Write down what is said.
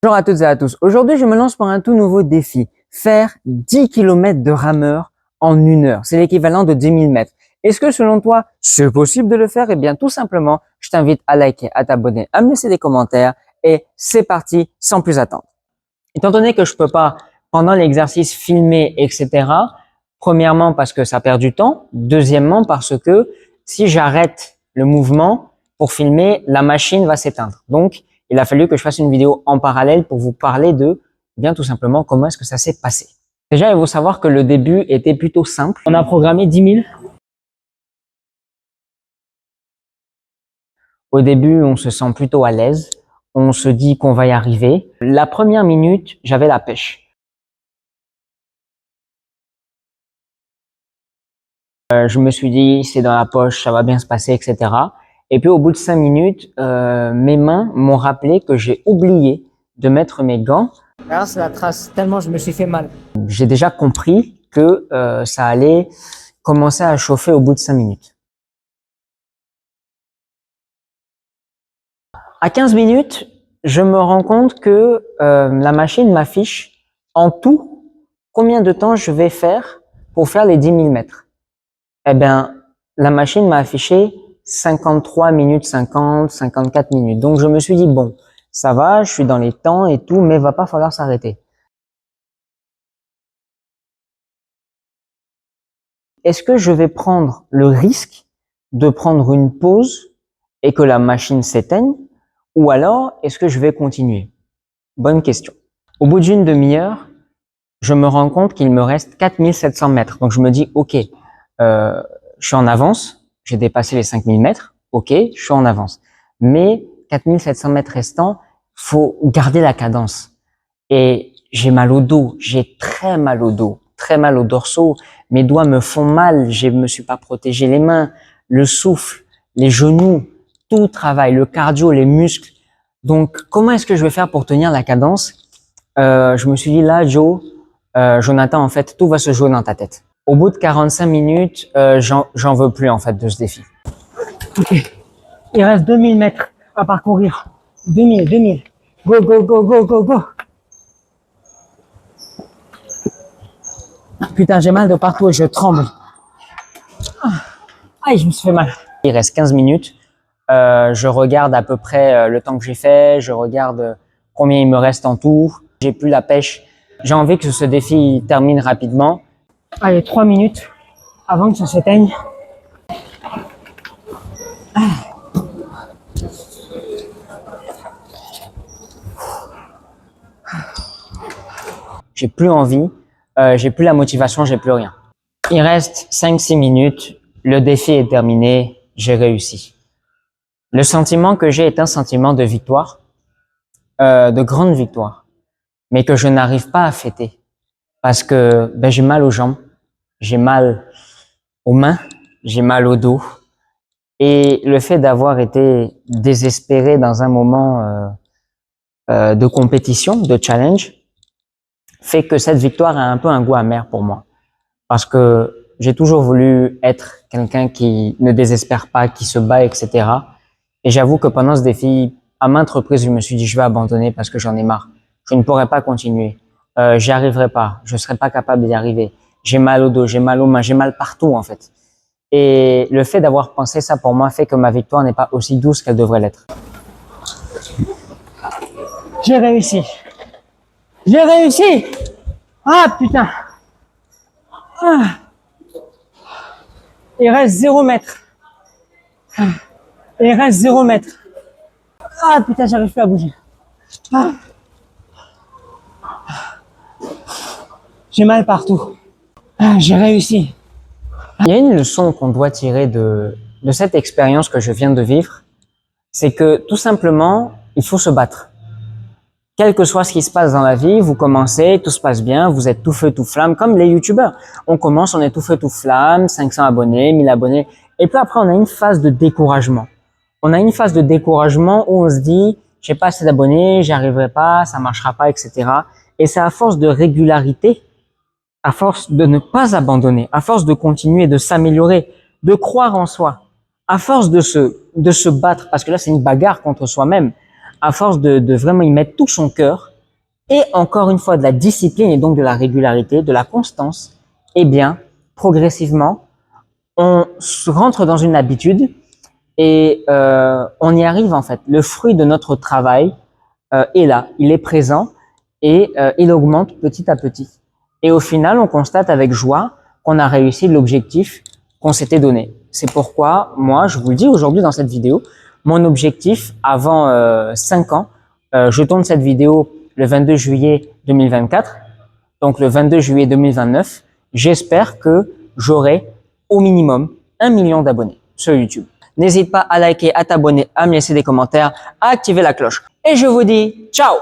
Bonjour à toutes et à tous. Aujourd'hui, je me lance pour un tout nouveau défi. Faire 10 km de rameur en 1 heure. C'est l'équivalent de 10 000 mètres. Est-ce que selon toi, c'est possible de le faire? Eh bien, tout simplement, je t'invite à liker, à t'abonner, à me laisser des commentaires et c'est parti sans plus attendre. Étant donné que je peux pas, pendant l'exercice, filmer, etc., premièrement parce que ça perd du temps. Deuxièmement parce que si j'arrête le mouvement pour filmer, la machine va s'éteindre. Donc, il a fallu que je fasse une vidéo en parallèle pour vous parler de, bien tout simplement, comment est-ce que ça s'est passé. Déjà, il faut savoir que le début était plutôt simple. On a programmé 10 000. Au début, on se sent plutôt à l'aise. On se dit qu'on va y arriver. La première minute, j'avais la pêche. Je me suis dit, c'est dans la poche, ça va bien se passer, etc. Et puis au bout de 5 minutes, mes mains m'ont rappelé que j'ai oublié de mettre mes gants. Regarde, c'est la trace, tellement je me suis fait mal. J'ai déjà compris que ça allait commencer à chauffer au bout de 5 minutes. À 15 minutes, je me rends compte que la machine m'affiche en tout combien de temps je vais faire pour faire les 10 000 mètres. Eh bien, la machine m'a affiché 53 minutes 50, 54 minutes. Donc, je me suis dit, bon, ça va, je suis dans les temps et tout, mais va pas falloir s'arrêter. Est-ce que je vais prendre le risque de prendre une pause et que la machine s'éteigne ou alors est-ce que je vais continuer? Bonne question. Au bout d'une demi-heure, je me rends compte qu'il me reste 4700 mètres. Donc, je me dis, OK, je suis en avance, j'ai dépassé les 5000 mètres, ok, je suis en avance. Mais 4700 mètres restants, faut garder la cadence. Et j'ai mal au dos, j'ai très mal au dos, très mal au dorsaux, mes doigts me font mal, je me suis pas protégé les mains, le souffle, les genoux, tout travaille, le cardio, les muscles. Donc, comment est-ce que je vais faire pour tenir la cadence? Je me suis dit là, Jonathan, en fait, tout va se jouer dans ta tête. Au bout de 45 minutes, j'en veux plus en fait de ce défi. Ok, il reste 2000 mètres à parcourir. 2000. Go, go, go, go, go, go. Putain, j'ai mal de partout et je tremble. Aïe, je me suis fait mal. Il reste 15 minutes. Je regarde à peu près le temps que j'ai fait. Je regarde combien il me reste en tout. J'ai plus la pêche. J'ai envie que ce défi termine rapidement. Allez, 3 minutes avant que ça s'éteigne. J'ai plus envie, j'ai plus la motivation, j'ai plus rien. Il reste 5-6 minutes. Le défi est terminé. J'ai réussi. Le sentiment que j'ai est un sentiment de victoire, de grande victoire, mais que je n'arrive pas à fêter parce que j'ai mal aux jambes, j'ai mal aux mains, j'ai mal au dos. Et le fait d'avoir été désespéré dans un moment de compétition, de challenge, fait que cette victoire a un peu un goût amer pour moi. Parce que j'ai toujours voulu être quelqu'un qui ne désespère pas, qui se bat, etc. Et j'avoue que pendant ce défi, à maintes reprises, je me suis dit, je vais abandonner parce que j'en ai marre. Je ne pourrai pas continuer. J'y arriverai pas. Je serai pas capable d'y arriver. J'ai mal au dos, j'ai mal aux mains, j'ai mal partout, en fait. Et le fait d'avoir pensé ça pour moi fait que ma victoire n'est pas aussi douce qu'elle devrait l'être. J'ai réussi. J'ai réussi. Ah, putain. Ah. Il reste 0 mètre. Il reste 0 mètre. Ah, putain, j'arrive plus à bouger. Ah. J'ai mal partout. Ah, j'ai réussi. Il y a une leçon qu'on doit tirer de cette expérience que je viens de vivre, c'est que tout simplement, il faut se battre. Quel que soit ce qui se passe dans la vie, vous commencez, tout se passe bien, vous êtes tout feu, tout flamme, comme les youtubeurs. On commence, on est tout feu, tout flamme, 500 abonnés, 1000 abonnés, et puis après on a une phase de découragement. On a une phase de découragement où on se dit, j'ai pas assez d'abonnés, j'y arriverai pas, ça marchera pas, etc. Et c'est à force de régularité, à force de ne pas abandonner, à force de continuer, de s'améliorer, de croire en soi, à force de se battre, parce que là c'est une bagarre contre soi-même, à force de vraiment y mettre tout son cœur, et encore une fois de la discipline et donc de la régularité, de la constance, eh bien, progressivement, on se rentre dans une habitude et on y arrive en fait. Le fruit de notre travail est là, il est présent et il augmente petit à petit. Et au final, on constate avec joie qu'on a réussi l'objectif qu'on s'était donné. C'est pourquoi, moi, je vous le dis aujourd'hui dans cette vidéo, mon objectif avant 5 ans, je tourne cette vidéo le 22 juillet 2024, donc le 22 juillet 2029, j'espère que j'aurai au minimum 1 million d'abonnés sur YouTube. N'hésite pas à liker, à t'abonner, à me laisser des commentaires, à activer la cloche. Et je vous dis ciao!